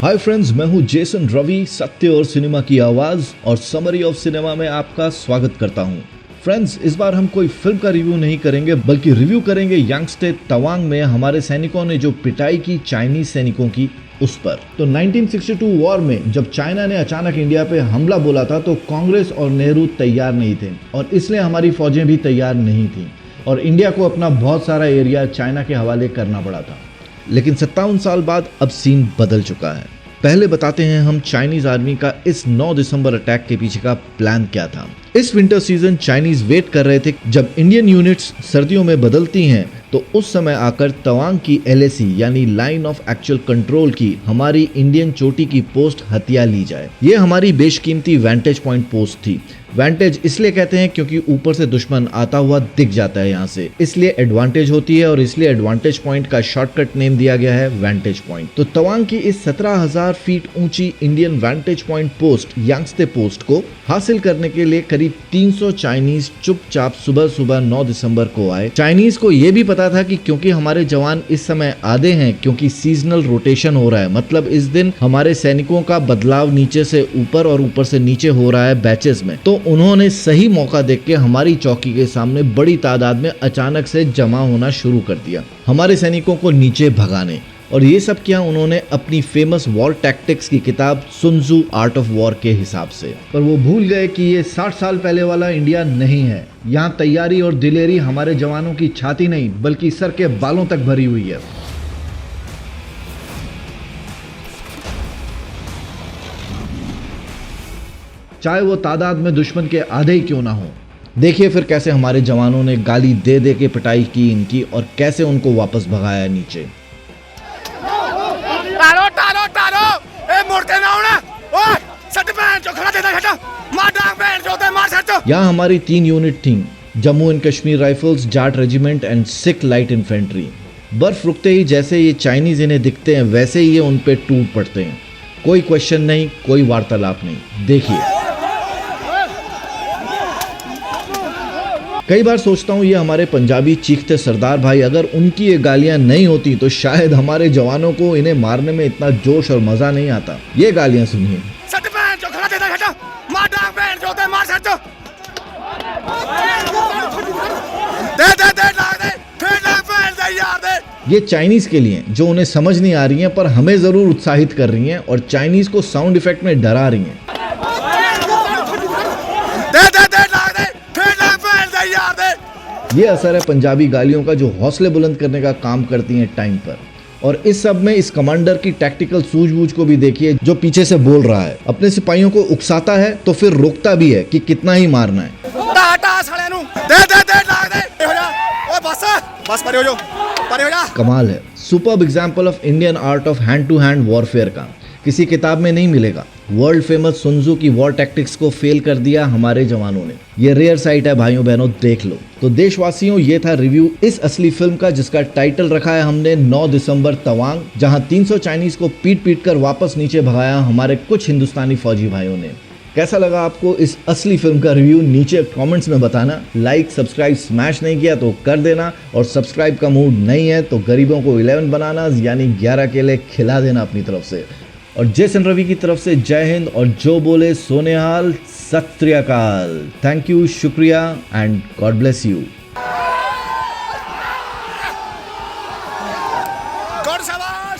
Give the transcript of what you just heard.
Hi friends, मैं हूं Jason Ravi, सत्य और सिनेमा की आवाज और समरी ऑफ सिनेमा में आपका स्वागत करता हूं। फ्रेंड्स, इस बार हम कोई फिल्म का रिव्यू नहीं करेंगे बल्कि रिव्यू करेंगे यांगस्टे तवांग में हमारे सैनिकों ने जो पिटाई की चाइनीज सैनिकों की उस पर। तो 1962 वॉर में जब चाइना ने अचानक इंडिया पे हमला बोला था तो कांग्रेस और नेहरू तैयार नहीं थे और इसलिए हमारी फौजें भी तैयार नहीं थी और इंडिया को अपना बहुत सारा एरिया चाइना के हवाले करना पड़ा था। लेकिन 57 साल बाद अब सीन बदल चुका है। पहले बताते हैं हम चाइनीज आर्मी का इस 9 दिसंबर अटैक के पीछे का प्लान क्या था। इस विंटर सीजन चाइनीज वेट कर रहे थे जब इंडियन यूनिट्स सर्दियों में बदलती हैं तो उस समय आकर तवांग की LAC यानी लाइन ऑफ एक्चुअल कंट्रोल की हमारी इंडियन चोटी की पोस्ट हथिया ली जाए। ये हमारी बेशकीमती वेंटेज पॉइंट पोस्ट थी। वेंटेज इसलिए कहते हैं क्योंकि ऊपर से दुश्मन आता हुआ दिख जाता है यहाँ से, इसलिए एडवांटेज होती है और इसलिए एडवांटेज पॉइंट का शॉर्टकट नेम दिया गया है वेंटेज पॉइंट। तो तवांग की इस 17,000 फीट ऊंची Indian vantage point post Yangtse post को हासिल करने के लिए करीब 300 चाइनीज चुपचाप सुबह सुबह 9 दिसंबर को आए। चाइनीज को यह भी पता था कि क्योंकि हमारे जवान इस समय आधे हैं, क्योंकि सीजनल रोटेशन हो रहा है, मतलब इस दिन हमारे सैनिकों का बदलाव नीचे से ऊपर और ऊपर से नीचे हो रहा है बैचेस में, तो उन्होंने सही मौका देख के हमारी चौकी के सामने बड़ी तादाद में अचानक से जमा होना शुरू कर दिया हमारे सैनिकों को नीचे भगाने। और ये सब किया उन्होंने अपनी फेमस वॉर टैक्टिक्स की किताब सुन त्सू आर्ट ऑफ वॉर के हिसाब से। पर वो भूल गए कि ये 60 साल पहले वाला इंडिया नहीं है। यहाँ तैयारी और दिलेरी हमारे जवानों की छाती नहीं बल्कि सर के बालों तक भरी हुई है। चाहे वो तादाद में दुश्मन के आधे ही क्यों ना हो। देखिए फिर कैसे हमारे जवानों ने गाली दे दे के पिटाई की इनकी और कैसे उनको वापस भगाया नीचे। टारो टारो टारो ए मुड़ते ना होना ओए सट पैन जो खड़ा देता हटा मार डांग पैन जो ते मार सट। यहाँ हमारी 3 यूनिट थी, Jammu and Kashmir rifles, Jat regiment and Sikh light infantry. बर्फ रुकते ही जैसे ये चाइनीज इन्हें दिखते हैं वैसे ही ये उन पे टूट पड़ते हैं। कोई क्वेश्चन नहीं, कोई वार्तालाप नहीं। देखिए कई बार सोचता हूँ ये हमारे पंजाबी चीखते सरदार भाई, अगर उनकी ये गालियां नहीं होती तो शायद हमारे जवानों को इन्हें मारने में इतना जोश और मजा नहीं आता। ये गालियां सुनिए। सट पैन जो खड़ा देता हटा मार डांग पैन जो ते मार सट दे दे दे डांग दे फिर डांग पैन दे यार दे। ये चाइनीज के लिए जो उन्हें समझ नहीं आ रही हैं पर हमें जरूर उत्साहित कर रही हैं और चाइनीज को साउंड इफेक्ट में डरा रही हैं। दे दे दे डांग दे फिर डांग पैन दे यार दे। ये असर है पंजाबी गालियों का जो हौसले बुलंद करने का काम करती हैं टाइम पर। और इस सब में इस कमांडर की टैक्टिकल सूझबूझ को भी देखिए जो पीछे से बोल रहा है, अपने सिपाहियों को उकसाता है तो फिर रोकता भी है कि कितना ही मारना है। टाटा साले नु दे दे दे डांग दे हो जा ओए बस परे हो जा। कमाल है। Superb example of Indian art of hand to hand warfare का किसी किताब में नहीं मिलेगा। वर्ल्ड फेमस सुन त्सू की वॉर टैक्टिक्स को फेल कर दिया हमारे जवानों ने। ये रेयर साइट है भाइयों बहनों, देख लो। तो देशवासियों, ये था रिव्यू इस असली फिल्म का जिसका टाइटल रखा है हमने 9 दिसंबर तवांग, जहां 300 चाइनीज को पीट पीट कर वापस नीचे भगाया हमारे कुछ हिंदुस्तानी फौजी भाइयों ने। कैसा लगा आपको इस असली फिल्म का रिव्यू नीचे कमेंट्स में बताना। लाइक सब्सक्राइब स्मैश नहीं किया तो कर देना और सब्सक्राइब का मूड नहीं है तो गरीबों को 11 बनाना यानी 11 केले खिला देना अपनी तरफ से। और जेसन रवि की तरफ से जय हिंद और जो बोले सोनेहाल, सत श्री अकाल। थैंक यू, शुक्रिया and God bless you. God शाबाश।